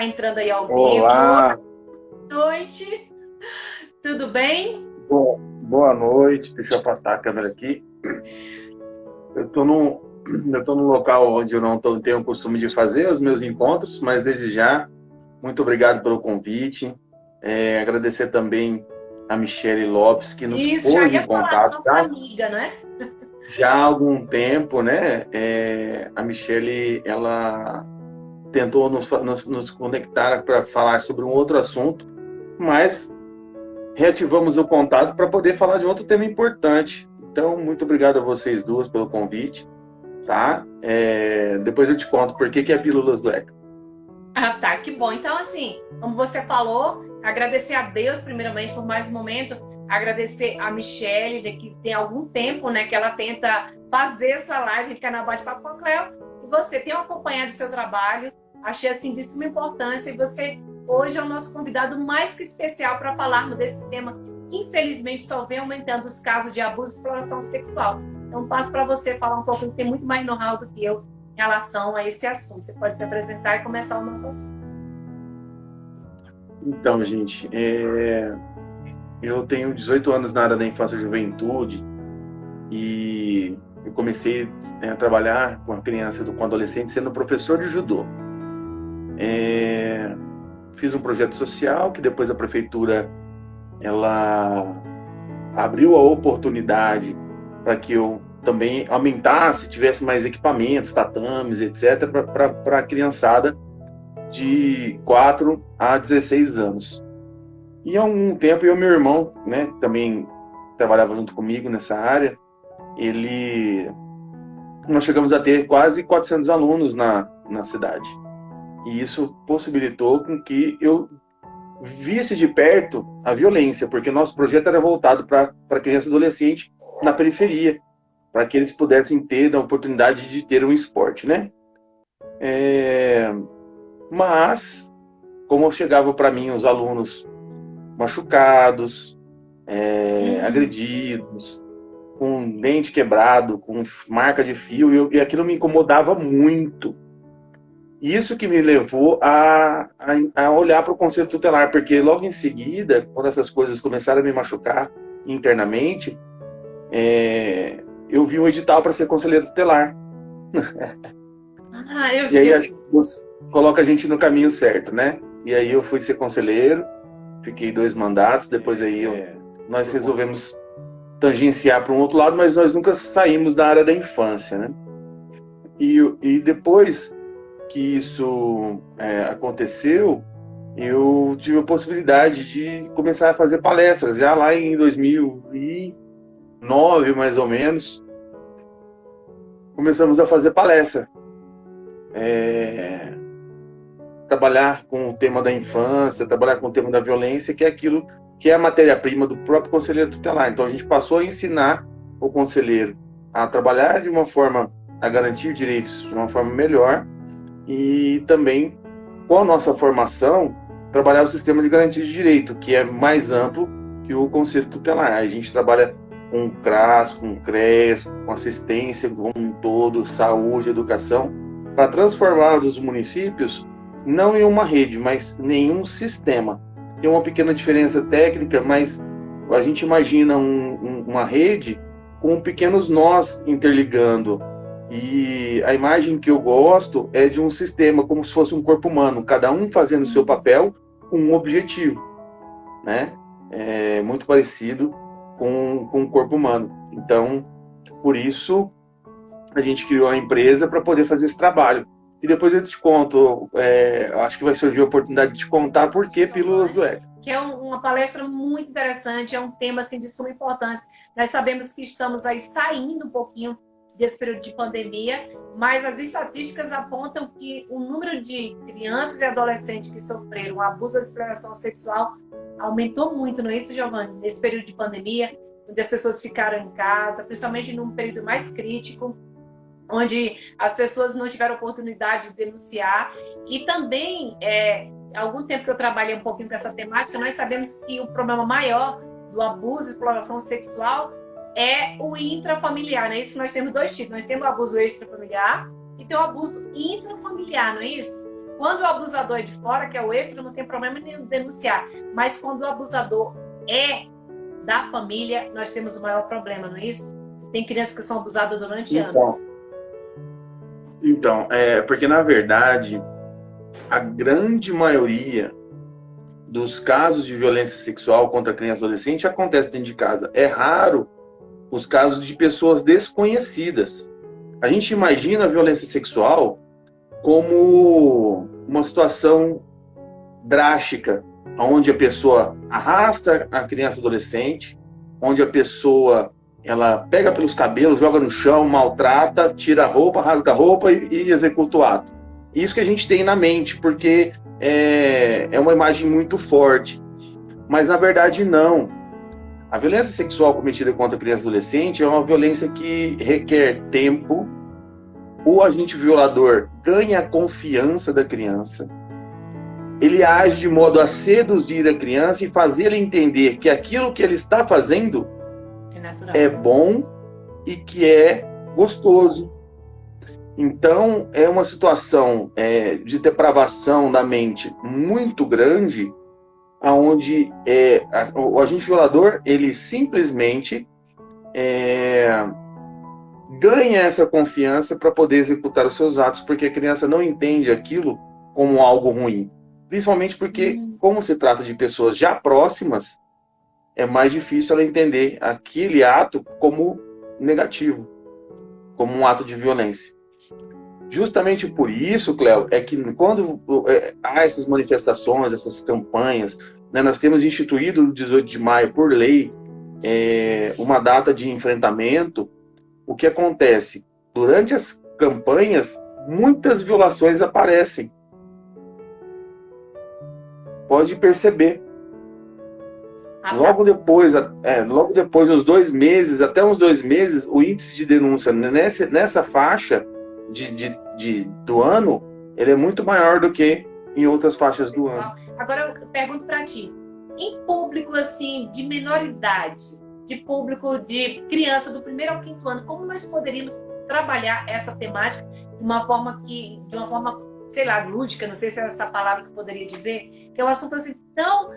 entrando aí ao vivo. Olá, Boa noite, tudo bem? boa noite. Deixa eu afastar a câmera aqui. Eu estou num local onde eu não tenho o costume de fazer os meus encontros, mas desde já, muito obrigado pelo convite. Agradecer também a Michele Lopes, que nos Isso, já pôs em ia falar, contato nossa amiga, né? já há algum tempo, né? A Michele, ela tentou nos conectar para falar sobre um outro assunto, mas reativamos o contato para poder falar de outro tema importante. Então, muito obrigado a vocês duas pelo convite, tá? Depois eu te conto por que é Pílulas do ECA. Ah, tá, que bom. Então, assim, como você falou, agradecer a Deus, primeiramente, por mais um momento, agradecer a Michele, que tem algum tempo, né, que ela tenta fazer essa live, ficar na Bate-Papo com a Cleo, e você tem acompanhado o seu trabalho, achei, assim, de suma importância, e você, hoje, é o nosso convidado mais que especial para falarmos desse tema, que, infelizmente, só vem aumentando os casos de abuso e exploração sexual. Então, passo para você falar um pouco, que tem muito mais know-how do que eu, em relação a esse assunto. Você pode se apresentar e começar o nosso assunto. Então, gente, eu tenho 18 anos na área da infância e juventude e eu comecei a trabalhar com a criança e com adolescente sendo professor de judô. Fiz um projeto social que depois a prefeitura ela abriu a oportunidade para que eu também aumentasse, tivesse mais equipamentos, tatames, etc., para a criançada de 4 a 16 anos. E há um tempo, eu e meu irmão, né, também trabalhava junto comigo nessa área, nós chegamos a ter quase 400 alunos na cidade. E isso possibilitou com que eu visse de perto a violência, porque nosso projeto era voltado para criança e adolescente na periferia, para que eles pudessem ter a oportunidade de ter um esporte, né? Mas, como chegava para mim os alunos machucados, agredidos, com dente quebrado, com marca de fio, e aquilo me incomodava muito. Isso que me levou a olhar para o conselho tutelar, porque logo em seguida, quando essas coisas começaram a me machucar internamente, eu vi um edital para ser conselheiro tutelar. Eu E aí vi. acho que Deus coloca a gente no caminho certo, né? E aí eu fui ser conselheiro, fiquei 2 mandatos, depois aí nós resolvemos tangenciar para um outro lado, mas nós nunca saímos da área da infância, né? E depois que isso aconteceu, eu tive a possibilidade de começar a fazer palestras, já lá em 2009, mais ou menos, começamos a fazer palestra. Trabalhar com o tema da infância, trabalhar com o tema da violência, que é aquilo que é a matéria-prima do próprio conselheiro tutelar. Então a gente passou a ensinar o conselheiro a trabalhar de uma forma a garantir direitos de uma forma melhor e também, com a nossa formação, trabalhar o sistema de garantia de direito, que é mais amplo que o conselho tutelar. A gente trabalha com CRAS, com CREAS, com assistência como um todo, saúde, educação, para transformar os municípios não em uma rede, mas em um sistema. Tem uma pequena diferença técnica, mas a gente imagina uma rede com pequenos nós interligando. E a imagem que eu gosto é de um sistema, como se fosse um corpo humano, cada um fazendo o seu papel com um objetivo, né? É muito parecido com o corpo humano. Então, por isso, a gente criou a empresa para poder fazer esse trabalho. E depois eu te conto, acho que vai surgir a oportunidade de te contar por que Pílulas do ECA. Que é uma palestra muito interessante, é um tema assim, de suma importância. Nós sabemos que estamos aí saindo um pouquinho desse período de pandemia, mas as estatísticas apontam que o número de crianças e adolescentes que sofreram abuso ou exploração sexual aumentou muito, não é isso, Giovanni? Nesse período de pandemia, onde as pessoas ficaram em casa, principalmente num período mais crítico, onde as pessoas não tiveram oportunidade de denunciar. E também, há algum tempo que eu trabalhei um pouquinho com essa temática, nós sabemos que o problema maior do abuso e exploração sexual é o intrafamiliar, não é isso? Nós temos 2 tipos. Nós temos o abuso extrafamiliar e tem o abuso intrafamiliar, não é isso? Quando o abusador é de fora, que é o extra, não tem problema nenhum denunciar. Mas quando o abusador é da família, nós temos o maior problema, não é isso? Tem crianças que são abusadas durante anos. Então, porque na verdade, a grande maioria dos casos de violência sexual contra criança e adolescente acontece dentro de casa. É raro os casos de pessoas desconhecidas. A gente imagina a violência sexual como uma situação drástica, onde a pessoa arrasta a criança e adolescente, onde a pessoa ela pega pelos cabelos, joga no chão, maltrata, tira a roupa, rasga a roupa e executa o ato. Isso que a gente tem na mente, porque é uma imagem muito forte. Mas, na verdade, não. A violência sexual cometida contra criança e adolescente é uma violência que requer tempo. O agente violador ganha a confiança da criança. Ele age de modo a seduzir a criança e fazer ela entender que aquilo que ele está fazendo é bom e que é gostoso. Então, é uma situação de depravação da mente muito grande, onde o agente violador, ele simplesmente ganha essa confiança para poder executar os seus atos, porque a criança não entende aquilo como algo ruim. Principalmente porque, como se trata de pessoas já próximas, é mais difícil ela entender aquele ato como negativo, como um ato de violência. Justamente por isso, Cléo, é que quando há essas manifestações, essas campanhas, né, nós temos instituído o 18 de maio, por lei, uma data de enfrentamento. O que acontece? Durante as campanhas, muitas violações aparecem. Pode perceber. Logo depois, uns 2 meses, até uns 2 meses, o índice de denúncia nessa faixa do ano, ele é muito maior do que em outras faixas do ano. Agora eu pergunto para ti, em público assim de menor idade, de público de criança do 1º ao 5º ano, como nós poderíamos trabalhar essa temática de uma forma, sei lá, lúdica, não sei se é essa palavra que eu poderia dizer, que é um assunto assim tão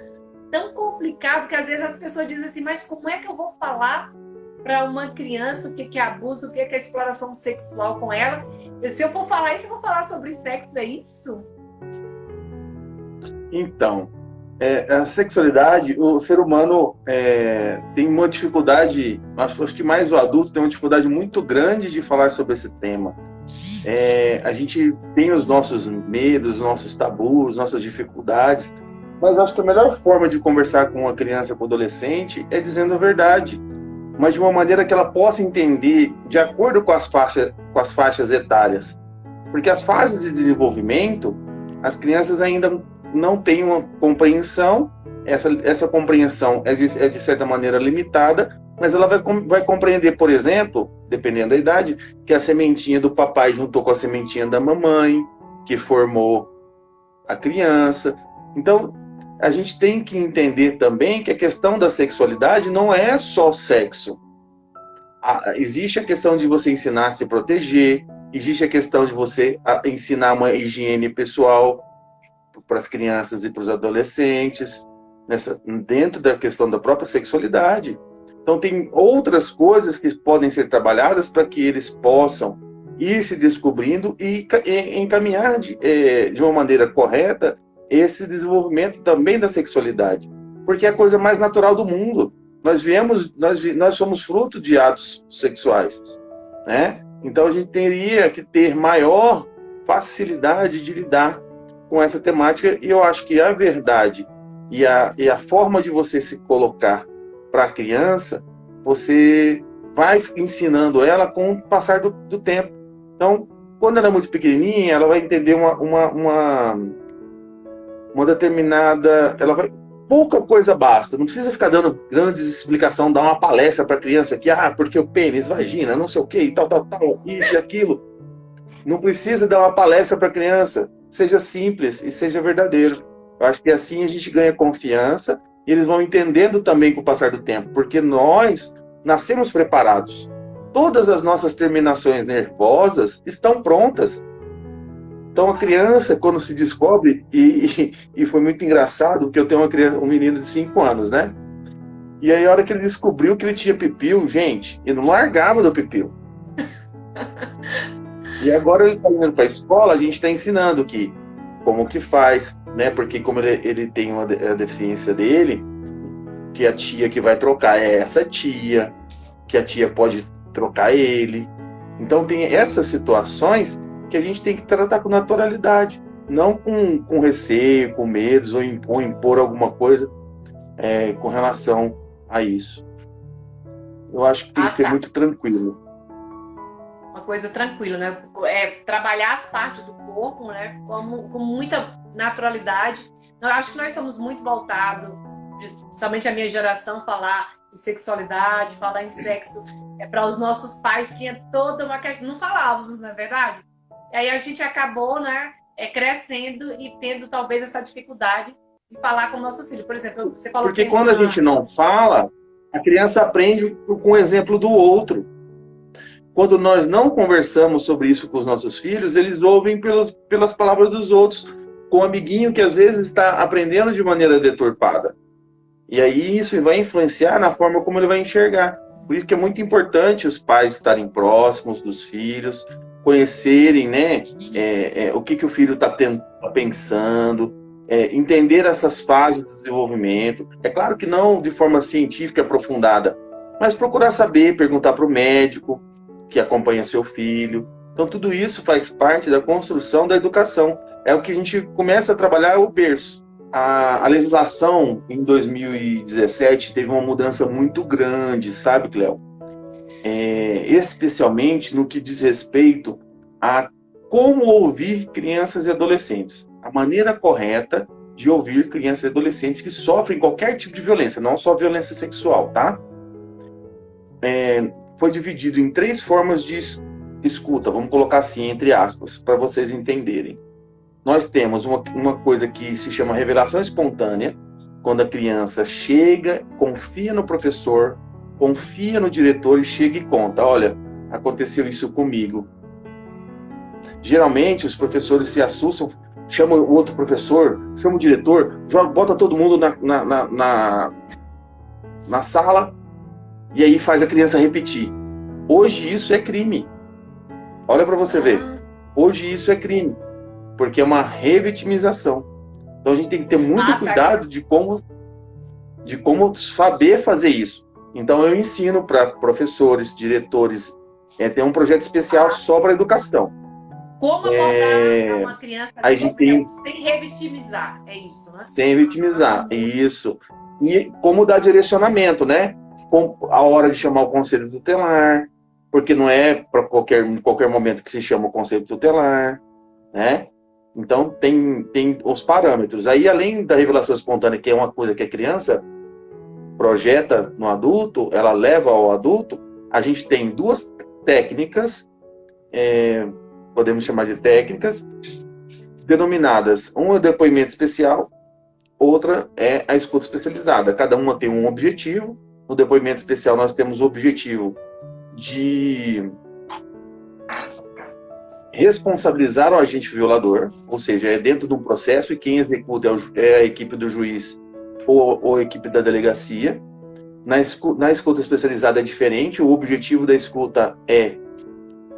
complicado que às vezes as pessoas dizem assim, mas como é que eu vou falar para uma criança o que é abuso, o que é exploração sexual com ela? Se eu for falar isso, eu vou falar sobre sexo, é isso? Então, a sexualidade, o ser humano tem uma dificuldade, acho que mais o adulto tem uma dificuldade muito grande de falar sobre esse tema. A gente tem os nossos medos, os nossos tabus, nossas dificuldades, mas acho que a melhor forma de conversar com uma criança, com um adolescente, é dizendo a verdade, mas de uma maneira que ela possa entender de acordo com as faixas etárias. Porque as fases de desenvolvimento, as crianças ainda não têm uma compreensão, essa compreensão é de certa maneira limitada, mas ela vai compreender, por exemplo, dependendo da idade, que a sementinha do papai juntou com a sementinha da mamãe, que formou a criança. Então, a gente tem que entender também que a questão da sexualidade não é só sexo. Existe a questão de você ensinar a se proteger, existe a questão de você ensinar uma higiene pessoal para as crianças e para os adolescentes, dentro da questão da própria sexualidade. Então, tem outras coisas que podem ser trabalhadas para que eles possam ir se descobrindo e encaminhar de uma maneira correta esse desenvolvimento também da sexualidade, porque é a coisa mais natural do mundo. Nós somos fruto de atos sexuais, né? Então a gente teria que ter maior facilidade de lidar com essa temática, e eu acho que a verdade e a forma de você se colocar para a criança, você vai ensinando ela com o passar do tempo. Então, quando ela é muito pequenininha, ela vai entender uma determinada... pouca coisa basta. Não precisa ficar dando grandes explicações, dar uma palestra para a criança que, porque o pênis, vagina, não sei o que, tal, isso e aquilo. Não precisa dar uma palestra para a criança. Seja simples e seja verdadeiro. Eu acho que assim a gente ganha confiança e eles vão entendendo também com o passar do tempo, porque nós nascemos preparados. Todas as nossas terminações nervosas estão prontas. Então a criança, quando se descobre, e foi muito engraçado, porque eu tenho um menino de 5 anos, né? E aí a hora que ele descobriu que ele tinha pipil, gente, ele não largava do pipil. E agora ele está indo para a escola, a gente está ensinando que como que faz, né? Porque como ele tem a deficiência dele, que a tia que vai trocar é essa tia, que a tia pode trocar ele. Então tem essas situações que a gente tem que tratar com naturalidade, não com receio, com medos ou impor alguma coisa com relação a isso. Eu acho que tem que ser muito tranquilo. Uma coisa tranquila, né? Trabalhar as partes do corpo, né? Com muita naturalidade. Eu acho que nós somos muito voltados, principalmente a minha geração, falar em sexualidade, falar em sexo, para os nossos pais tinha toda uma questão, não falávamos, não é verdade? E aí a gente acabou, né, crescendo e tendo talvez essa dificuldade de falar com nossos filhos. Por exemplo, você falou porque quando a gente não fala, a criança aprende com o exemplo do outro. Quando nós não conversamos sobre isso com os nossos filhos, eles ouvem pelas palavras dos outros, com um amiguinho que às vezes está aprendendo de maneira deturpada. E aí isso vai influenciar na forma como ele vai enxergar. Por isso que é muito importante os pais estarem próximos dos filhos, conhecerem, né, o que o filho está pensando, entender essas fases do desenvolvimento. É claro que não de forma científica aprofundada, mas procurar saber, perguntar para o médico que acompanha seu filho. Então tudo isso faz parte da construção da educação. É o que a gente começa a trabalhar, é o berço. A legislação em 2017 teve uma mudança muito grande, sabe, Cléo? Especialmente no que diz respeito a como ouvir crianças e adolescentes. A maneira correta de ouvir crianças e adolescentes que sofrem qualquer tipo de violência, não só violência sexual, tá? Foi dividido em 3 formas de escuta, vamos colocar assim, entre aspas, para vocês entenderem. Nós temos uma coisa que se chama revelação espontânea, quando a criança chega, confia no professor, confia no diretor e chega e conta, olha, aconteceu isso comigo. Geralmente os professores se assustam, chamam o outro professor, chama o diretor, bota todo mundo na sala e aí faz a criança repetir. Hoje isso é crime. Olha para você ver. Hoje isso é crime. Porque é uma revitimização. Então a gente tem que ter muito cuidado de como saber fazer isso. Então eu ensino para professores, diretores, tem um projeto especial só para educação. Como abordar uma criança sem revitimizar, é isso, né? Sem revitimizar, isso. E como dar direcionamento, né? A hora de chamar o conselho tutelar, porque não é para qualquer momento que se chama o conselho tutelar, né? Então, tem os parâmetros. Aí, além da revelação espontânea, que é uma coisa que a criança projeta no adulto, ela leva ao adulto, a gente tem 2 técnicas, podemos chamar de técnicas, denominadas, uma é o depoimento especial, outra é a escuta especializada. Cada uma tem um objetivo. No depoimento especial, nós temos o objetivo de responsabilizar o agente violador, ou seja, é dentro de um processo e quem executa é a equipe do juiz ou a equipe da delegacia. Na escuta especializada é diferente, o objetivo da escuta é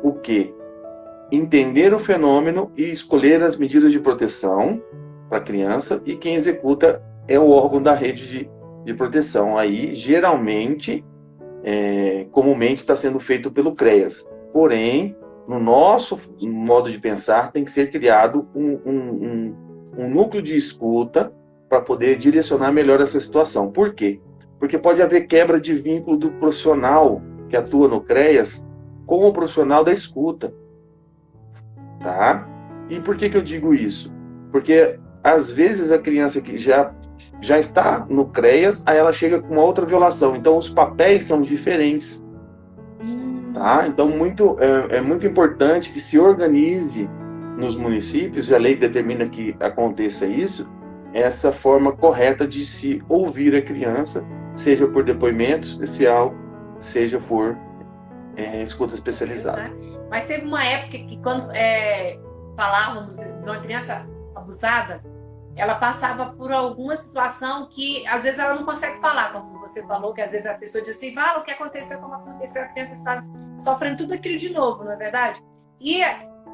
o quê? Entender o fenômeno e escolher as medidas de proteção para a criança, e quem executa é o órgão da rede de proteção. Aí, geralmente, comumente está sendo feito pelo CREAS. Porém, no nosso modo de pensar, tem que ser criado um núcleo de escuta para poder direcionar melhor essa situação. Por quê? Porque pode haver quebra de vínculo do profissional que atua no CREAS com o profissional da escuta. Tá? E por que eu digo isso? Porque, às vezes, a criança que já está no CREAS, aí ela chega com uma outra violação. Então, os papéis são diferentes. Tá? Então, é muito importante que se organize nos municípios, e a lei determina que aconteça isso, essa forma correta de se ouvir a criança, seja por depoimento especial, seja por escuta especializada. Mas teve uma época que, quando falar, vamos dizer, de uma criança abusada, ela passava por alguma situação que às vezes ela não consegue falar, como você falou, que às vezes a pessoa diz assim, fala o que aconteceu, como aconteceu, a criança está sofrendo tudo aquilo de novo, não é verdade? E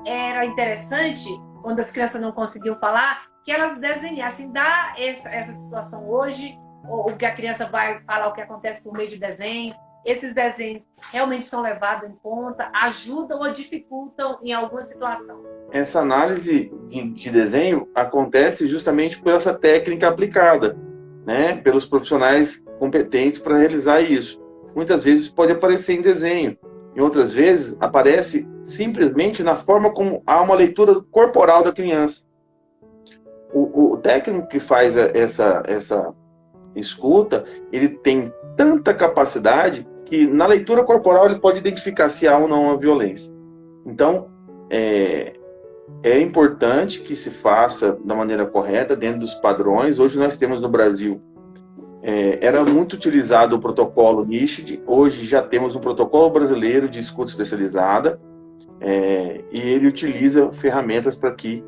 era interessante, quando as crianças não conseguiam falar, que elas desenhassem, dar essa situação hoje, ou que a criança vai falar o que acontece por meio de desenho. Esses desenhos realmente são levados em conta, ajudam ou dificultam em alguma situação. Essa análise de desenho acontece justamente por essa técnica aplicada, né, pelos profissionais competentes para realizar isso. Muitas vezes pode aparecer em desenho, e outras vezes aparece simplesmente na forma como há uma leitura corporal da criança. O técnico que faz essa escuta, ele tem tanta capacidade que na leitura corporal ele pode identificar se há ou não uma violência. Então, é importante que se faça da maneira correta, dentro dos padrões. Hoje nós temos no Brasil, era muito utilizado o protocolo NICHD, hoje já temos um protocolo brasileiro de escuta especializada, e ele utiliza ferramentas para que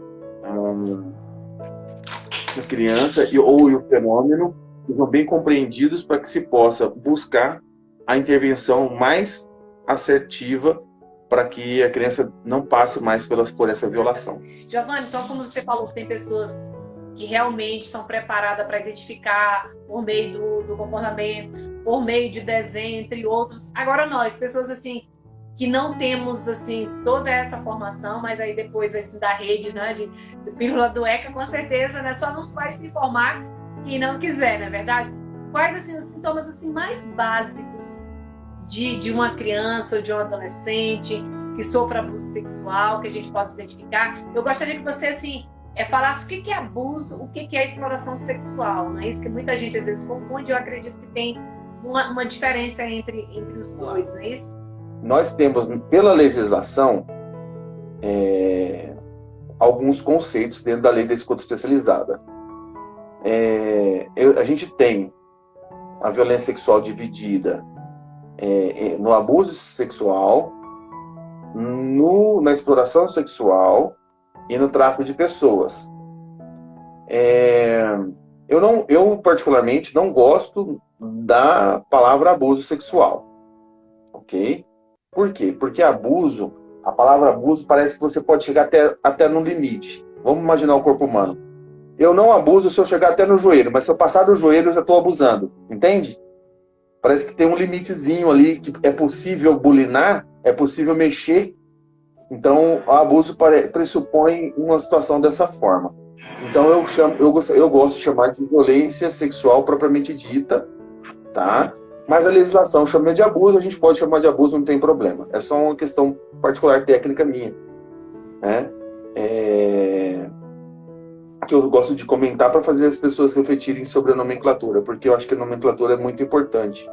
a criança ou o fenômeno sejam bem compreendidos para que se possa buscar a intervenção mais assertiva para que a criança não passe mais por essa violação. Giovanni, então como você falou, tem pessoas que realmente são preparadas para identificar por meio do comportamento, por meio de desenho, entre outros. Agora nós, pessoas assim, que não temos assim toda essa formação, mas aí depois assim, da rede, né, de Pílula do ECA, com certeza, né, só não vai se informar quem não quiser, não é verdade? Quais assim, os sintomas assim, mais básicos de uma criança ou de um adolescente que sofra abuso sexual, que a gente possa identificar? Eu gostaria que você assim, falasse o que é abuso, o que é exploração sexual, não é isso que muita gente às vezes confunde. Eu acredito que tem uma diferença entre os dois, não é isso? Nós temos, pela legislação, alguns conceitos dentro da lei da escuta especializada. A gente tem a violência sexual dividida no abuso sexual, na exploração sexual e no tráfico de pessoas. Eu particularmente não gosto da palavra abuso sexual, ok? Por quê? Porque abuso, a palavra abuso parece que você pode chegar até no limite. Vamos imaginar o corpo humano. Eu não abuso se eu chegar até no joelho, mas se eu passar do joelho eu já estou abusando, entende? Parece que tem um limitezinho ali que é possível bulinar, é possível mexer. Então, o abuso pressupõe uma situação dessa forma. Então, eu gosto de chamar de violência sexual propriamente dita, tá? Mas a legislação chama de abuso, a gente pode chamar de abuso, não tem problema. É só uma questão particular técnica minha, né? Que eu gosto de comentar para fazer as pessoas refletirem sobre a nomenclatura, porque eu acho que a nomenclatura é muito importante.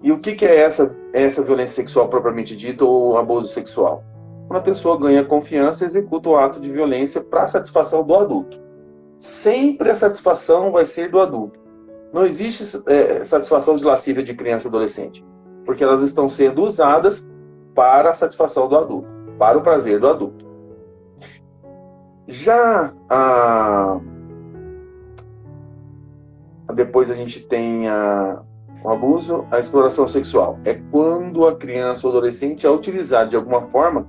E o que é essa violência sexual propriamente dita ou abuso sexual? Quando a pessoa ganha confiança e executa o ato de violência para satisfação do adulto. Sempre a satisfação vai ser do adulto. Não existe satisfação de lascívia de criança e adolescente, porque elas estão sendo usadas para a satisfação do adulto, para o prazer do adulto. Já depois a gente tem o abuso, a exploração sexual. É quando a criança ou adolescente é utilizada de alguma forma,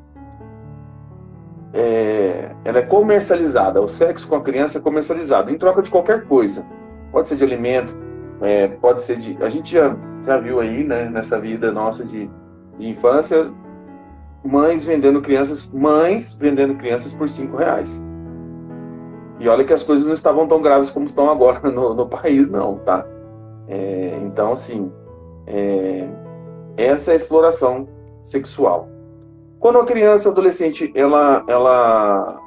ela é comercializada. O sexo com a criança é comercializado em troca de qualquer coisa. Pode ser de alimento, pode ser de... A gente já viu aí, né, nessa vida nossa de infância, mães vendendo crianças por R$5. E olha que as coisas não estavam tão graves como estão agora no país, não, tá? Então, assim, essa é a exploração sexual. Quando a criança ou adolescente, ela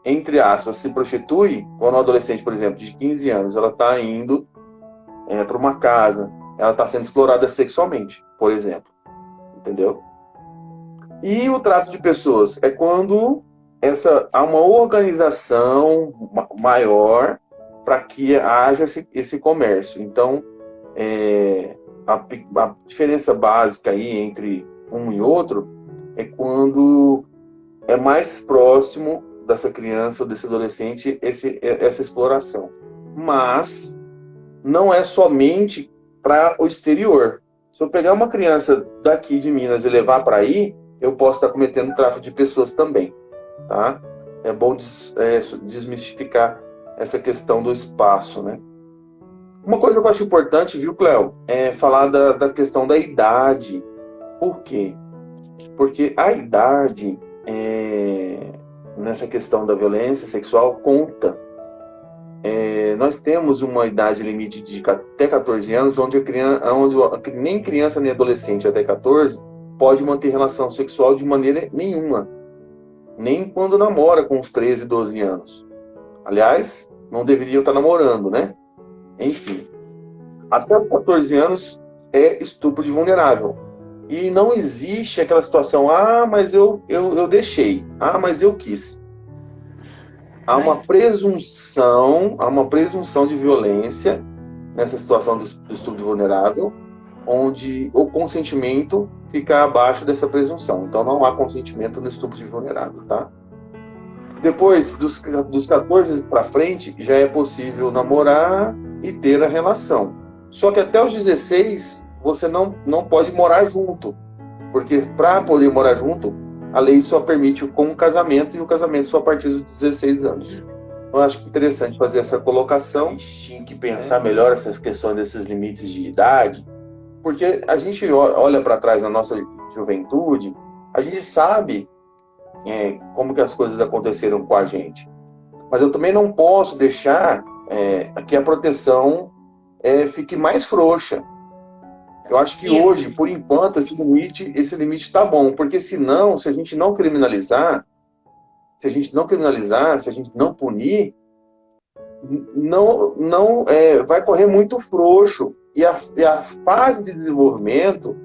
entre aspas, se prostitui, quando uma adolescente, por exemplo, de 15 anos, ela está indo para uma casa, ela está sendo explorada sexualmente, por exemplo. Entendeu? E o tráfico de pessoas é quando há uma organização maior para que haja esse comércio. Então, a diferença básica aí entre um e outro é quando é mais próximo dessa criança ou desse adolescente essa exploração. Mas não é somente para o exterior. Se eu pegar uma criança daqui de Minas e levar para aí, eu posso estar cometendo tráfico de pessoas também, tá? É bom desmistificar essa questão do espaço, né? Uma coisa que eu acho importante, viu, Cléo, é falar da questão da idade. Por quê? Porque a idade, nessa questão da violência sexual, conta. Nós temos uma idade limite de até 14 anos, onde nem criança nem adolescente até 14 pode manter relação sexual de maneira nenhuma. Nem quando namora com os 13, 12 anos. Aliás, não deveriam estar namorando, né? Enfim. Até os 14 anos é estupro de vulnerável. E não existe aquela situação, mas eu deixei, mas eu quis. Há uma presunção de violência nessa situação do estupro de vulnerável, onde o consentimento fica abaixo dessa presunção. Então não há consentimento no estupro de vulnerável, tá? Depois, dos 14 para frente, já é possível namorar e ter a relação. Só que até os 16, você não pode morar junto. Porque para poder morar junto, a lei só permite com o casamento, e o casamento só a partir dos 16 anos. Eu acho interessante fazer essa colocação. A gente tinha que pensar melhor essas questões desses limites de idade, porque a gente olha para trás na nossa juventude, a gente sabe como que as coisas aconteceram com a gente. Mas eu também não posso deixar que a proteção fique mais frouxa. Eu acho que hoje, por enquanto, esse limite está bom, porque senão, se a gente não criminalizar, se a gente não punir, vai correr muito frouxo. E a fase de desenvolvimento,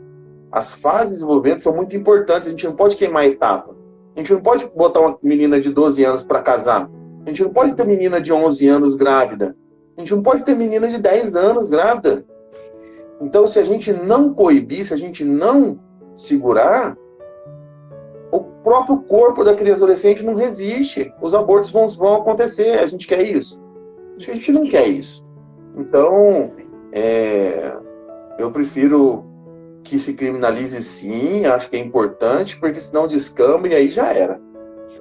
as fases de desenvolvimento são muito importantes. A gente não pode queimar a etapa. A gente não pode botar uma menina de 12 anos para casar. A gente não pode ter menina de 11 anos grávida. A gente não pode ter menina de 10 anos grávida. Então, se a gente não coibir, se a gente não segurar, o próprio corpo da criança e adolescente não resiste. Os abortos vão acontecer. A gente quer isso? A gente não quer isso. Então, eu prefiro que se criminalize sim, acho que é importante, porque senão descamba e aí já era.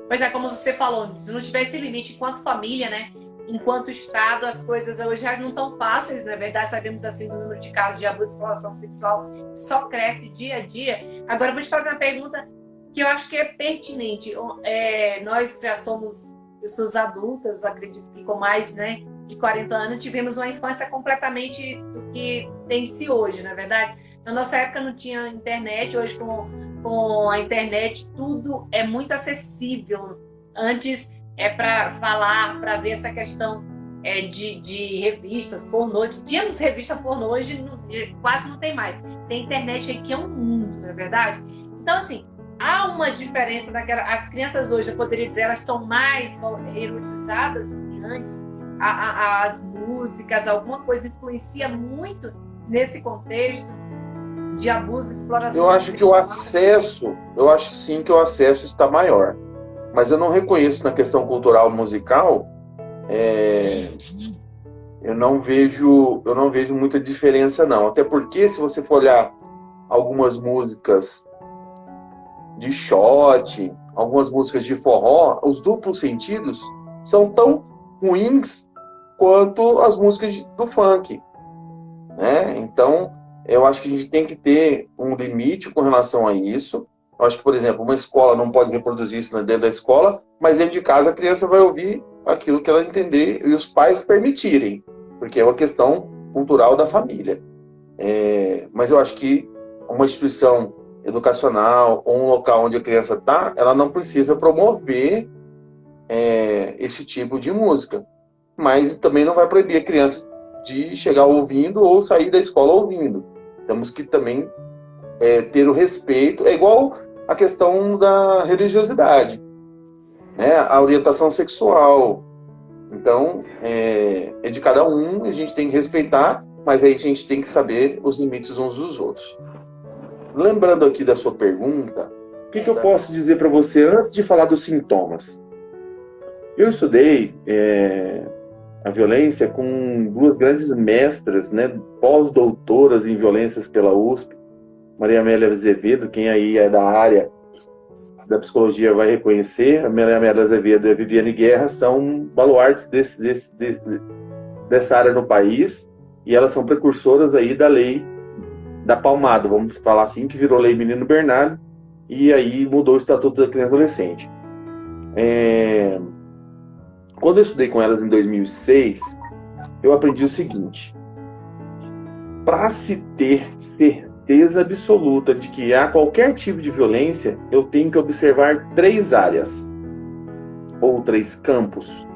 Pois é, como você falou, se não tiver esse limite enquanto família, né? Enquanto Estado, as coisas hoje já não estão fáceis, na verdade, sabemos assim do número de casos de abuso e exploração sexual só cresce dia a dia. Agora, eu vou te fazer uma pergunta que eu acho que é pertinente. Nós já somos pessoas adultas, acredito que com mais de 40 anos, tivemos uma infância completamente do que tem-se hoje, na verdade. Na nossa época não tinha internet, hoje com a internet tudo é muito acessível. Antes para falar, para ver essa questão de revistas pornô. Tínhamos revista pornô, hoje quase não tem mais. Tem internet aí que é um mundo, não é verdade? Então, assim, há uma diferença as crianças hoje, eu poderia dizer, elas estão mais erotizadas que antes. As músicas, alguma coisa influencia muito nesse contexto de abuso e exploração. Eu acho que o acesso está maior. Mas eu não reconheço na questão cultural musical, eu não vejo muita diferença não. Até porque se você for olhar algumas músicas de shot, algumas músicas de forró, os duplos sentidos são tão ruins quanto as músicas do funk, né? Então, eu acho que a gente tem que ter um limite com relação a isso. Eu acho que, por exemplo, uma escola não pode reproduzir isso dentro da escola, mas dentro de casa a criança vai ouvir aquilo que ela entender e os pais permitirem, porque é uma questão cultural da família. Mas eu acho que uma instituição educacional ou um local onde a criança está, ela não precisa promover esse tipo de música. Mas também não vai proibir a criança de chegar ouvindo ou sair da escola ouvindo. Temos que também ter o respeito. É igual a questão da religiosidade, né? A orientação sexual. Então, é de cada um, a gente tem que respeitar, mas aí a gente tem que saber os limites uns dos outros. Lembrando aqui da sua pergunta, O que eu posso dizer para você antes de falar dos sintomas? Eu estudei a violência com duas grandes mestras, né, pós-doutoras em violências pela USP, Maria Amélia Azevedo, quem aí é da área da psicologia vai reconhecer, a Maria Amélia Azevedo e a Viviane Guerra são baluartes dessa área no país, e elas são precursoras aí da lei da palmada, vamos falar assim, que virou lei Menino Bernardo, e aí mudou o Estatuto da Criança e Adolescente. Quando eu estudei com elas em 2006, eu aprendi o seguinte: para se ter certeza absoluta de que há qualquer tipo de violência, eu tenho que observar 3 áreas, ou 3 campos.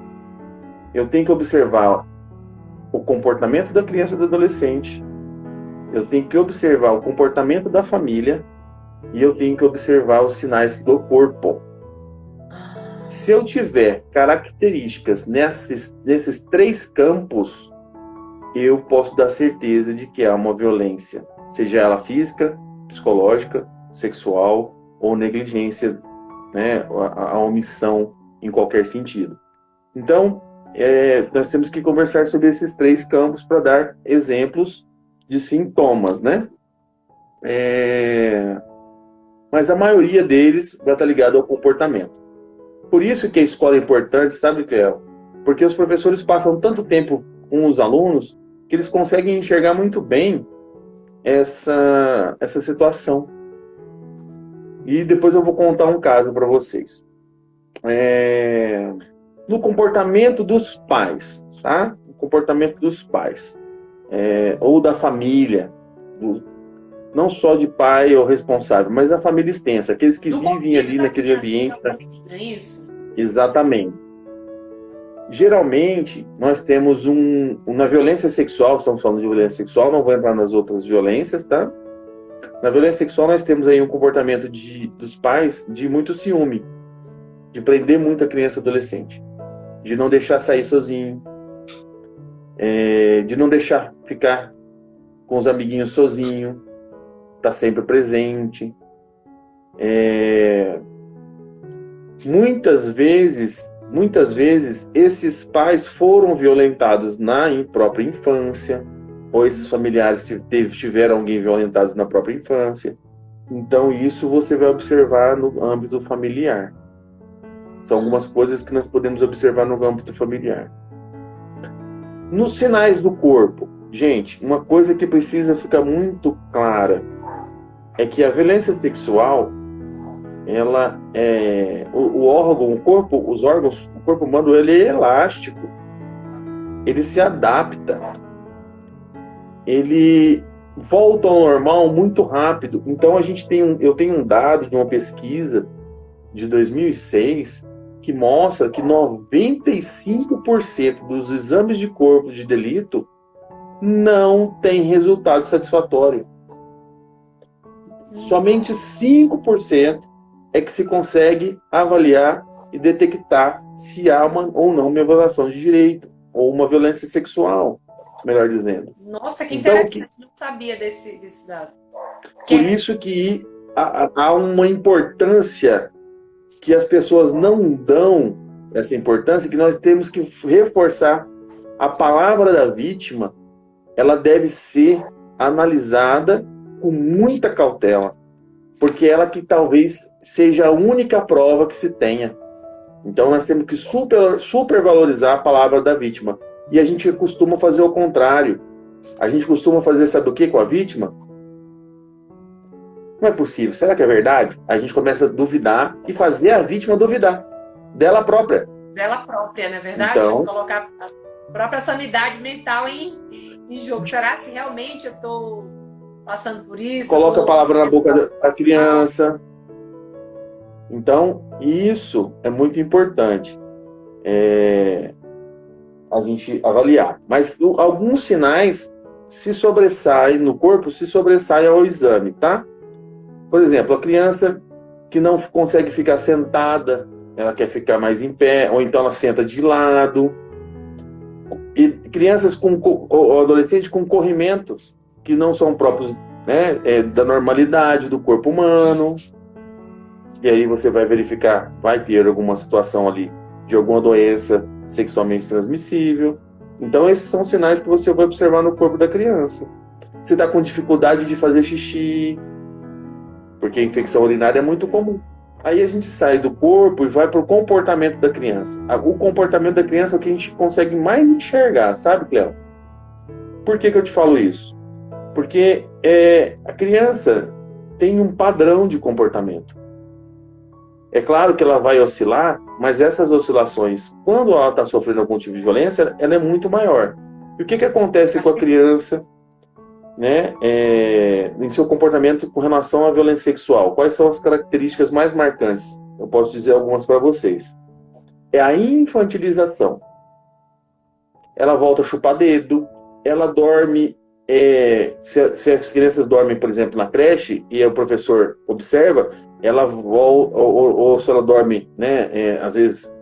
Eu tenho que observar o comportamento da criança e do adolescente, eu tenho que observar o comportamento da família, e eu tenho que observar os sinais do corpo. Se eu tiver características nesses 3 campos, eu posso dar certeza de que há uma violência, seja ela física, psicológica, sexual ou negligência, né, a omissão em qualquer sentido. Então, nós temos que conversar sobre esses 3 campos para dar exemplos de sintomas, né? Mas a maioria deles vai estar ligado ao comportamento. Por isso que a escola é importante, sabe, Cleo? Porque os professores passam tanto tempo com os alunos que eles conseguem enxergar muito bem essa situação. E depois eu vou contar um caso para vocês. No comportamento dos pais, tá? O comportamento dos pais. Ou da família. Não só de pai ou responsável, mas da família extensa. Aqueles que vivem ali naquele ambiente. É isso? Exatamente. Geralmente, nós temos na violência sexual, estamos falando de violência sexual, não vou entrar nas outras violências, tá? Na violência sexual, nós temos aí um comportamento dos pais de muito ciúme, de prender muito a criança e adolescente, de não deixar sair sozinho, de não deixar ficar com os amiguinhos sozinho, tá sempre presente. Muitas vezes, esses pais foram violentados na própria infância, ou esses familiares tiveram alguém violentado na própria infância. Então, isso você vai observar no âmbito familiar. São algumas coisas que nós podemos observar no âmbito familiar. Nos sinais do corpo, gente, uma coisa que precisa ficar muito clara é que a violência sexual, ela o órgão, o corpo, os órgãos, o corpo humano, ele é elástico, ele se adapta, ele volta ao normal muito rápido. Então eu tenho um dado de uma pesquisa de 2006 que mostra que 95% dos exames de corpo de delito não tem resultado satisfatório. Somente 5% é que se consegue avaliar e detectar se há ou não uma violação de direito, ou uma violência sexual, melhor dizendo. Nossa, que interessante, não sabia desse dado. Por isso que há uma importância que as pessoas não dão essa importância, que nós temos que reforçar. A palavra da vítima, ela deve ser analisada com muita cautela, porque ela que talvez seja a única prova que se tenha. Então nós temos que supervalorizar a palavra da vítima. E a gente costuma fazer o contrário. A gente costuma fazer, sabe o que com a vítima? Não é possível. Será que é verdade? A gente começa a duvidar e fazer a vítima duvidar dela própria. Dela própria, não é verdade? Então, colocar a própria sanidade mental em jogo. Será que realmente eu estou passando por isso? Coloca a palavra na boca da criança. Então, isso é muito importante a gente avaliar. Mas alguns sinais se sobressaem no corpo, se sobressaem ao exame, tá? Por exemplo, a criança que não consegue ficar sentada, ela quer ficar mais em pé, ou então ela senta de lado. E crianças ou adolescentes com corrimentos que não são próprios, né, da normalidade do corpo humano. E aí você vai verificar, vai ter alguma situação ali de alguma doença sexualmente transmissível. Então esses são sinais que você vai observar no corpo da criança. Você está com dificuldade de fazer xixi, porque a infecção urinária é muito comum. Aí a gente sai do corpo e vai para o comportamento da criança. O comportamento da criança é o que a gente consegue mais enxergar, sabe, Cleo? Por que eu te falo isso? Porque a criança tem um padrão de comportamento. É claro que ela vai oscilar, mas essas oscilações, quando ela está sofrendo algum tipo de violência, ela é muito maior. E o que acontece com a criança, né, em seu comportamento com relação à violência sexual? Quais são as características mais marcantes? Eu posso dizer algumas para vocês. É a infantilização. Ela volta a chupar dedo, ela dorme. Se as crianças dormem, por exemplo, na creche e o professor observa, ela volta, ou se ela dorme, né, às vezes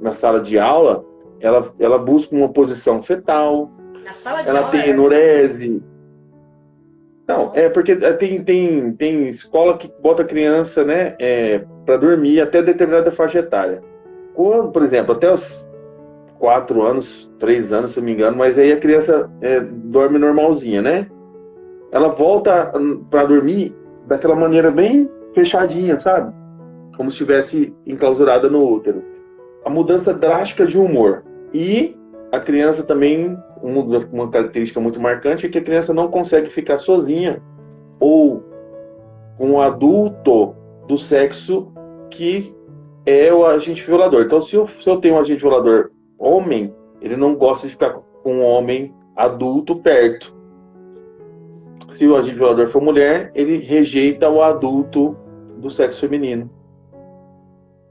na sala de aula, ela busca uma posição fetal, Na sala de ela aula tem enurese. Não, porque tem escola que bota a criança, né, para dormir até determinada faixa etária. Quando, por exemplo, até os 4 anos, 3 anos, se eu não me engano, mas aí a criança dorme normalzinha, né? Ela volta para dormir daquela maneira bem fechadinha, sabe? Como se estivesse enclausurada no útero. A mudança drástica de humor. E a criança também, uma característica muito marcante é que a criança não consegue ficar sozinha ou com um adulto do sexo que é o agente violador. Então, se eu tenho um agente violador homem, ele não gosta de ficar com um homem adulto perto. Se o agente violador for mulher, ele rejeita o adulto do sexo feminino.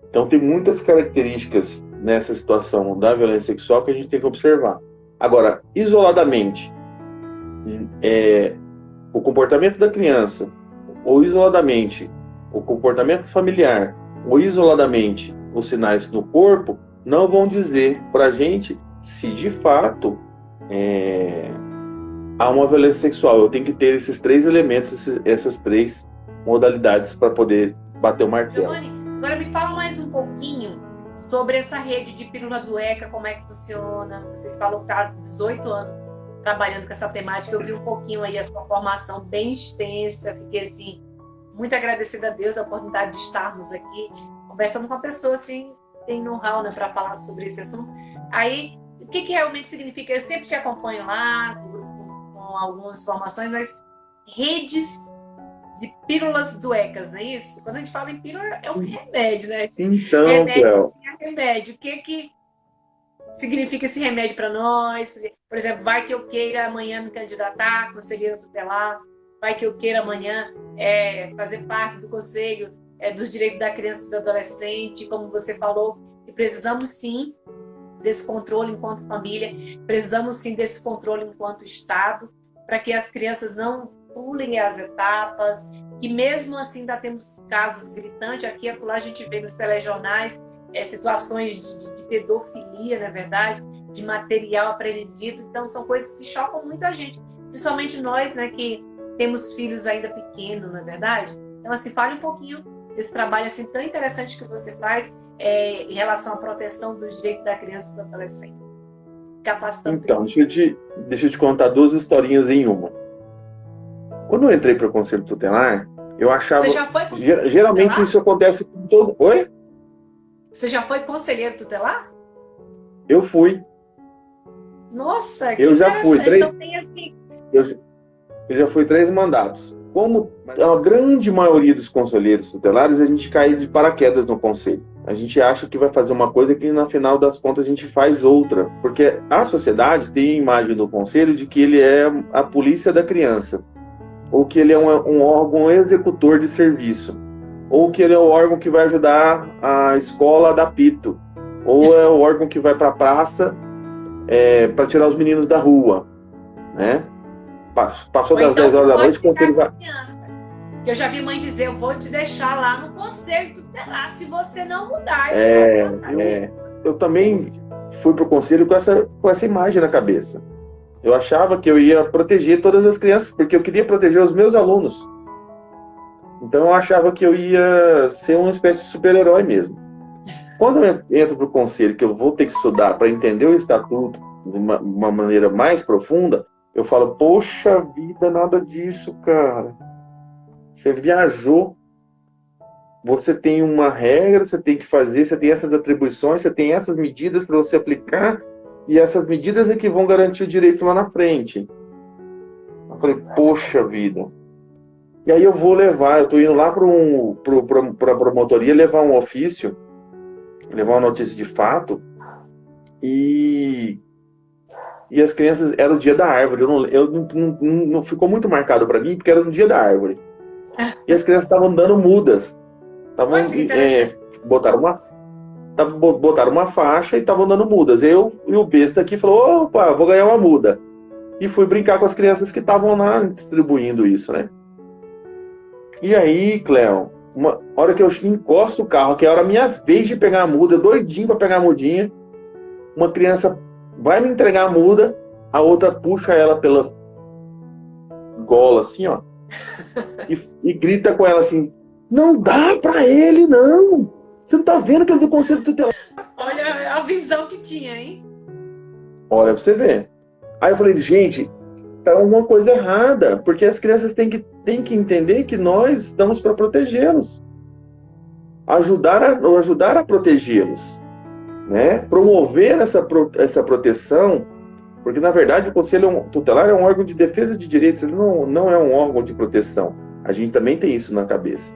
Então tem muitas características nessa situação da violência sexual que a gente tem que observar. Agora, isoladamente, o comportamento da criança, ou isoladamente, o comportamento familiar, ou isoladamente, os sinais no corpo, não vão dizer para a gente se de fato há uma violência sexual. Eu tenho que ter esses 3 elementos, essas 3 modalidades para poder bater o martelo. Giovanni, agora me fala mais um pouquinho sobre essa rede de pílula do ECA, como é que funciona. Você falou que está há 18 anos trabalhando com essa temática. Eu vi um pouquinho aí a sua formação bem extensa. Fiquei assim, muito agradecida a Deus a oportunidade de estarmos aqui conversando com uma pessoa assim, tem know-how, né, para falar sobre esse assunto. Aí, o que realmente significa? Eu sempre te acompanho lá com algumas informações, mas redes de pílulas duecas, não é isso? Quando a gente fala em pílula, é um remédio, né? Então, remédio, assim, é remédio. O que significa esse remédio para nós? Por exemplo, vai que eu queira amanhã me candidatar, conselheiro tutelar, vai que eu queira amanhã fazer parte do conselho dos direitos da criança e do adolescente, como você falou, que precisamos sim desse controle enquanto família, precisamos sim desse controle enquanto Estado, para que as crianças não pulem as etapas, que mesmo assim ainda temos casos gritantes, aqui e acolá a gente vê nos telejornais situações de pedofilia, na verdade, de material apreendido, então são coisas que chocam muito a gente, principalmente nós, né, que temos filhos ainda pequenos, na verdade. Então, assim, fale um pouquinho desse trabalho assim, tão interessante que você faz em relação à proteção dos direitos da criança e do adolescente. Capacitando então, deixa eu te contar 2 historinhas em uma. Quando eu entrei para o Conselho Tutelar, eu achava... Você já foi geralmente tutelar? Isso acontece com todo... Oi? Você já foi conselheiro tutelar? Eu fui. Nossa, que Eu já fui. então tem assim... Eu já fui 3 mandatos. Como a grande maioria dos conselheiros tutelares, a gente cai de paraquedas no conselho. A gente acha que vai fazer uma coisa que, no final das contas, a gente faz outra. Porque a sociedade tem a imagem do conselho de que ele é a polícia da criança. Ou que ele é um órgão executor de serviço. Ou que ele é o órgão que vai ajudar a escola a dar pito. Ou é o órgão que vai para a praça para tirar os meninos da rua. Né? Passou das 10 horas da noite, o conselho vai... Eu já vi mãe dizer, eu vou te deixar lá no conselho tutelar se você não mudar. Eu também fui pro conselho com essa imagem na cabeça. Eu achava que eu ia proteger todas as crianças, porque eu queria proteger os meus alunos. Então eu achava que eu ia ser uma espécie de super-herói mesmo. Quando eu entro para o conselho, que eu vou ter que estudar para entender o estatuto de uma maneira mais profunda, eu falo, poxa vida, nada disso, cara. Você viajou, você tem uma regra, você tem que fazer, você tem essas atribuições, você tem essas medidas para você aplicar, e essas medidas é que vão garantir o direito lá na frente. Eu falei, poxa vida. E aí eu vou levar, eu estou indo lá para a promotoria levar um ofício, levar uma notícia de fato, e as crianças, era o dia da árvore, não ficou muito marcado para mim, porque era no dia da árvore. E as crianças estavam dando mudas, botaram uma faixa e estavam dando mudas. Eu e o besta aqui falou, opa, vou ganhar uma muda. E fui brincar com as crianças que estavam lá distribuindo isso, né? E aí, Cléo, uma hora que eu encosto o carro, que é a hora minha vez de pegar a muda, doidinho para pegar a mudinha, uma criança vai me entregar a muda, a outra puxa ela pela gola, assim, ó, e grita com ela assim, não dá pra ele, não! Você não tá vendo que ele é do Conselho Tutelar? Olha a visão que tinha, hein? Olha pra você ver. Aí eu falei, gente, tá alguma coisa errada, porque as crianças têm que entender que nós estamos para protegê-los. Ajudar a protegê-los, né? Promover essa proteção, porque na verdade o Conselho Tutelar é um órgão de defesa de direitos, ele não é um órgão de proteção. A gente também tem isso na cabeça.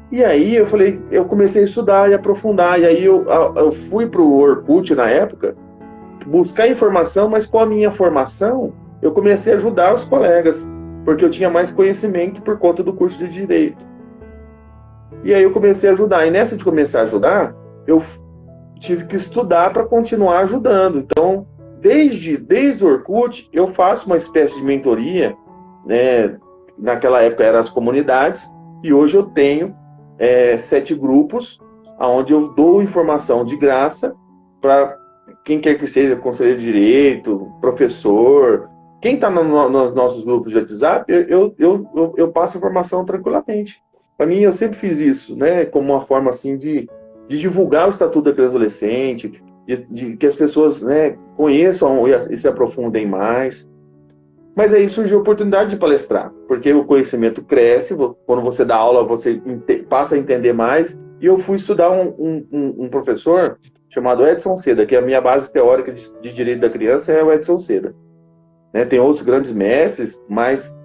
E aí eu comecei a estudar e aprofundar, e aí eu fui para o Orkut na época, buscar informação, mas com a minha formação, eu comecei a ajudar os colegas, porque eu tinha mais conhecimento por conta do curso de Direito. E aí eu comecei a ajudar, e nessa de começar a ajudar, eu tive que estudar para continuar ajudando. Então, desde o Orkut, eu faço uma espécie de mentoria, né? Naquela época eram as comunidades, e hoje eu tenho 7 grupos, onde eu dou informação de graça para quem quer que seja, conselheiro de direito, professor, quem está nos nossos grupos de WhatsApp, eu passo informação tranquilamente. Para mim, eu sempre fiz isso, né, como uma forma assim de divulgar o Estatuto da Criança e Adolescente, de que as pessoas, né, conheçam e se aprofundem mais. Mas aí surgiu a oportunidade de palestrar, porque o conhecimento cresce, quando você dá aula, você passa a entender mais, e eu fui estudar um professor chamado Edson Seda, que é a minha base teórica de Direito da Criança é o Edson Seda. Né, tem outros grandes mestres, mas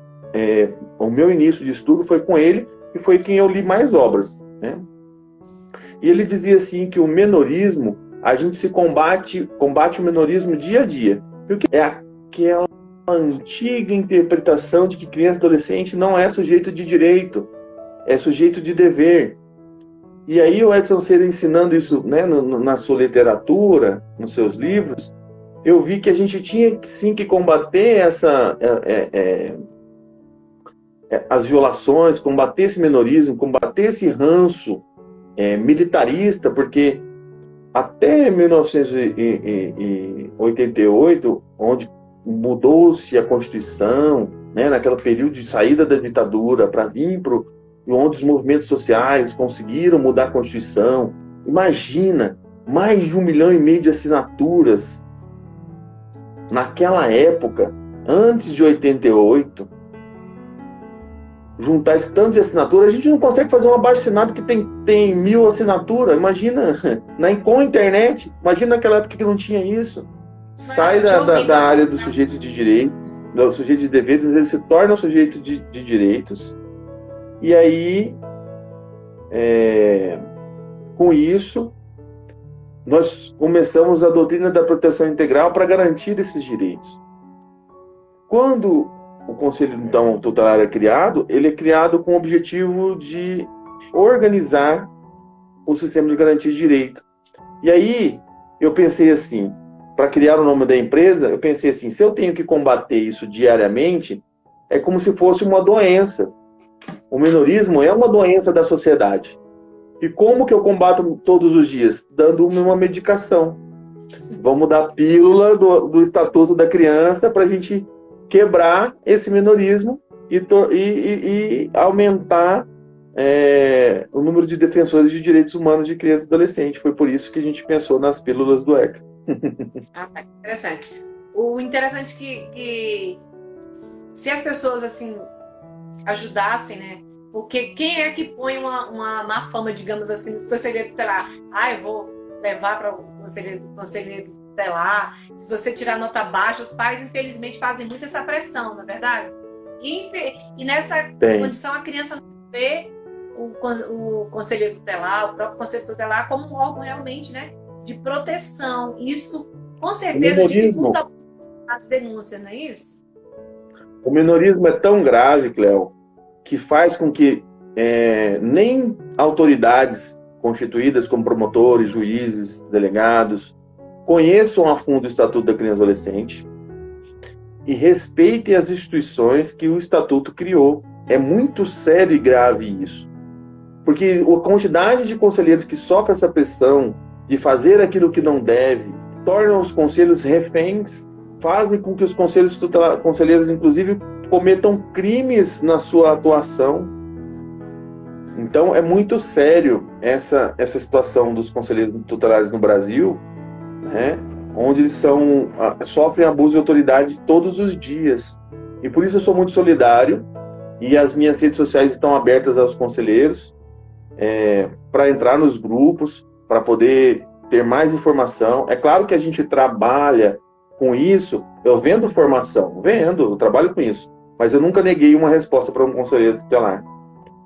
o meu início de estudo foi com ele, e foi quem eu li mais obras. Né? E ele dizia assim que o menorismo, a gente se combate o menorismo dia a dia. Porque é aquela antiga interpretação de que criança e adolescente não é sujeito de direito, é sujeito de dever. E aí o Edson Seda ensinando isso, né, na sua literatura, nos seus livros, eu vi que a gente tinha sim que combater as violações, combater esse menorismo, combater esse ranço militarista, porque até 1988, onde mudou-se a Constituição, né, naquele período de saída da ditadura para vir onde os movimentos sociais conseguiram mudar a Constituição. Imagina, mais de 1,5 milhão de assinaturas naquela época, antes de 88, juntar esse tanto de assinatura, a gente não consegue fazer um abaixo-assinado que tem 1.000 assinaturas. Imagina, com a internet, imagina naquela época que não tinha isso. Sai da área dos sujeitos de direitos, do sujeito de deveres, ele se torna um sujeito de direitos. E aí, com isso, nós começamos a doutrina da proteção integral para garantir esses direitos. Quando o Conselho então, Tutelar é criado, ele é criado com o objetivo de organizar o sistema de garantia de direito. E aí, eu pensei assim, para criar o nome da empresa, eu pensei assim, se eu tenho que combater isso diariamente, é como se fosse uma doença. O menorismo é uma doença da sociedade. E como que eu combato todos os dias? Dando uma medicação. Vamos dar pílula do Estatuto da Criança para a gente quebrar esse menorismo e aumentar o número de defensores de direitos humanos de crianças e adolescentes. Foi por isso que a gente pensou nas pílulas do ECA. Interessante. O interessante que se as pessoas assim ajudassem, né? Porque quem é que põe uma má fama, digamos assim, nos conselheiros tutelares? Eu vou levar para o conselheiro tutelar. Se você tirar nota baixa, os pais, infelizmente, fazem muito essa pressão, não é verdade? E nessa condição, a criança não vê o conselheiro tutelar, o próprio conselho tutelar, como um órgão realmente, né, de proteção. Isso, com certeza, dificulta as denúncias, não é isso? O minorismo é tão grave, Cléo, que faz com que nem autoridades constituídas como promotores, juízes, delegados, conheçam a fundo o Estatuto da Criança e Adolescente e respeitem as instituições que o Estatuto criou. É muito sério e grave isso. Porque a quantidade de conselheiros que sofrem essa pressão de fazer aquilo que não deve, tornam os conselhos reféns, fazem com que os conselheiros, inclusive, cometam crimes na sua atuação. Então, é muito sério essa situação dos conselheiros tutelares no Brasil, né, onde eles sofrem abuso de autoridade todos os dias. E por isso eu sou muito solidário, e as minhas redes sociais estão abertas aos conselheiros, para entrar nos grupos, para poder ter mais informação. É claro que a gente trabalha com isso, eu vendo formação, eu trabalho com isso, mas eu nunca neguei uma resposta para um conselheiro tutelar.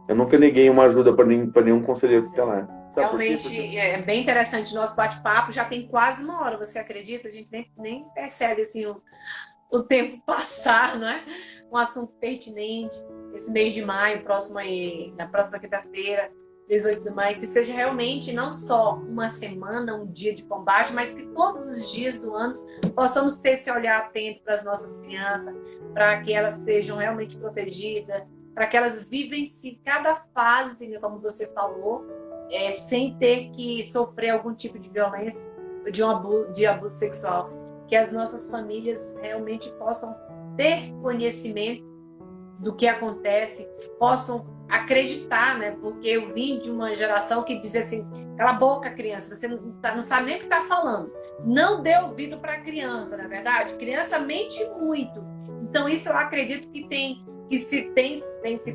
Eu nunca neguei uma ajuda para nenhum conselheiro tutelar. Realmente é bem interessante o nosso bate-papo, já tem quase uma hora, você acredita? A gente nem percebe assim, o tempo passar, não é? Um assunto pertinente, esse mês de maio, na próxima quinta-feira, 18 de maio, que seja realmente não só uma semana, um dia de combate, mas que todos os dias do ano possamos ter esse olhar atento para as nossas crianças, para que elas estejam realmente protegidas, para que elas vivenciem cada fase, como você falou, sem ter que sofrer algum tipo de violência, de abuso sexual. Que as nossas famílias realmente possam ter conhecimento do que acontece, possam acreditar, né? Porque eu vim de uma geração que dizia assim, cala a boca, criança, você não sabe nem o que está falando. Não dê ouvido para a criança, não é verdade? Criança mente muito. Então isso eu acredito que tem se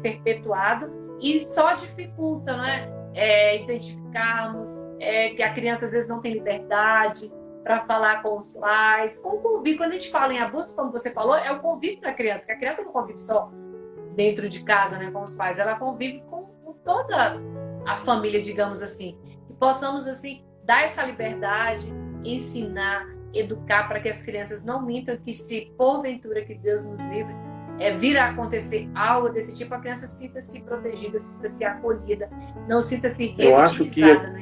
perpetuado e só dificulta, né? Identificarmos que a criança às vezes não tem liberdade para falar com os pais, com o convívio. Quando a gente fala em abuso, como você falou, é o convívio da criança, que a criança não convive só dentro de casa, né, com os pais, ela convive com toda a família, digamos assim. Que possamos, assim, dar essa liberdade, ensinar, educar para que as crianças não mintam, que se porventura que Deus nos livre, vir a acontecer algo desse tipo, a criança sinta-se protegida, sinta-se acolhida, não sinta-se revitimizada.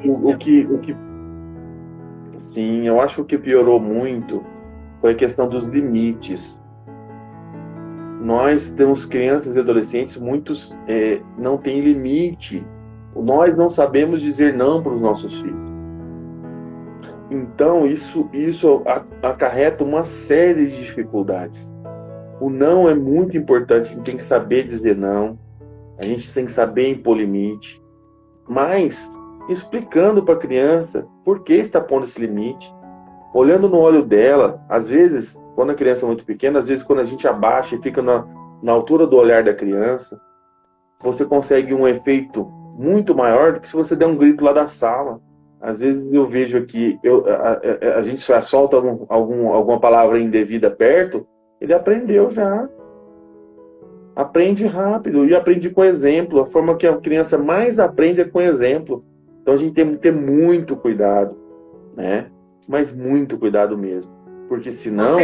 Sim, eu acho que o que piorou muito foi a questão dos limites. Nós temos crianças e adolescentes, muitos não têm limite. Nós não sabemos dizer não para os nossos filhos. Então, isso acarreta uma série de dificuldades. O não é muito importante, a gente tem que saber dizer não, a gente tem que saber impor limite, mas explicando para a criança por que está pondo esse limite, olhando no olho dela. Às vezes, quando a criança é muito pequena, às vezes quando a gente abaixa e fica na altura do olhar da criança, você consegue um efeito muito maior do que se você der um grito lá da sala. Às vezes eu vejo aqui, a gente só solta alguma palavra indevida perto, ele aprendeu já. Aprende rápido e aprende com exemplo. A forma que a criança mais aprende é com exemplo. Então a gente tem que ter muito cuidado, né? Mas muito cuidado mesmo. Porque senão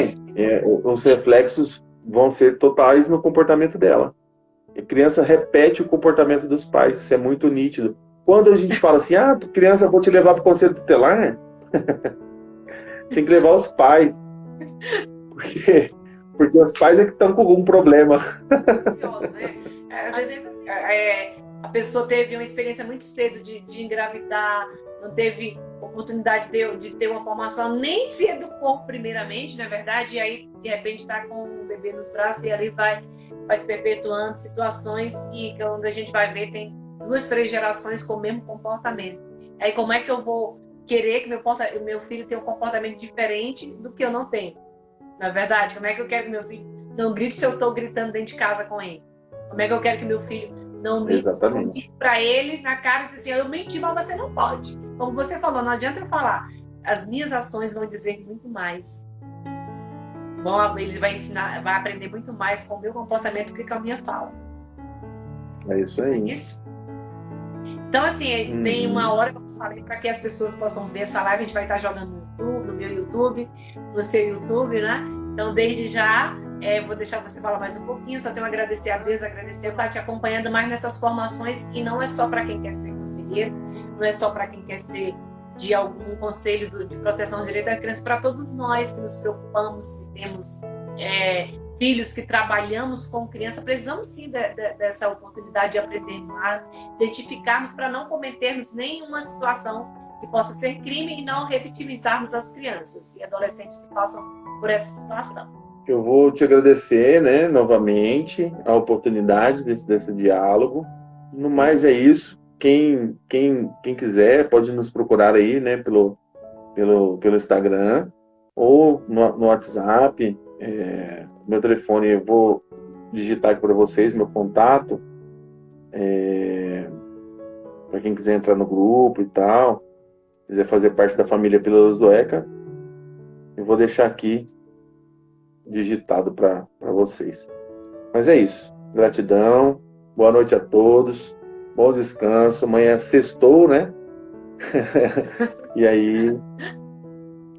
os reflexos vão ser totais no comportamento dela. A criança repete o comportamento dos pais. Isso é muito nítido. Quando a gente fala assim, criança, vou te levar para o conselho tutelar, tem que levar os pais. Porque os pais é que estão com algum problema. Ansioso, né? Às vezes a pessoa teve uma experiência muito cedo de engravidar, não teve oportunidade de ter uma formação, nem se educou primeiramente, na verdade, e aí, de repente, está com o bebê nos braços e ali vai se perpetuando situações que quando a gente vai ver, tem 2, 3 gerações com o mesmo comportamento. Aí, como é que eu vou querer que meu filho tenha um comportamento diferente do que eu não tenho? Na verdade, como é que eu quero que meu filho não grite se eu estou gritando dentro de casa com ele? Como é que eu quero que meu filho não minta para ele na cara e dizer assim, eu menti, mas você não pode. Como você falou, não adianta eu falar. As minhas ações vão dizer muito mais. Ele vai aprender muito mais com o meu comportamento do que com a minha fala. É isso aí. É isso? Então, assim, tem uma hora que eu falei para que as pessoas possam ver essa live, a gente vai estar jogando no YouTube, no meu YouTube, no seu YouTube, né? Então, desde já, vou deixar você falar mais um pouquinho, só tenho a agradecer a Deus, agradecer eu estar te acompanhando mais nessas formações que não é só para quem quer ser conselheiro, não é só para quem quer ser de algum conselho de proteção do direito da criança, para todos nós que nos preocupamos, que temos filhos, que trabalhamos com criança, precisamos sim dessa oportunidade de aprender mais, identificarmos para não cometermos nenhuma situação que possa ser crime e não revitimizarmos as crianças e adolescentes que passam por essa situação. Eu vou te agradecer, né, novamente, a oportunidade desse diálogo. No mais é isso. Quem quiser pode nos procurar aí, né, pelo Instagram ou no WhatsApp. Meu telefone, eu vou digitar aqui para vocês, meu contato. Para quem quiser entrar no grupo e tal, quiser fazer parte da família Pílulas do ECA, eu vou deixar aqui digitado para vocês. Mas é isso. Gratidão. Boa noite a todos. Bom descanso. Amanhã sextou, né? E aí,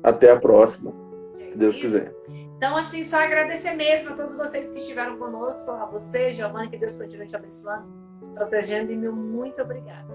até a próxima, se Deus quiser. Então, assim, só agradecer mesmo a todos vocês que estiveram conosco, a você, Giovana, que Deus continue te abençoando, protegendo, e meu muito obrigada.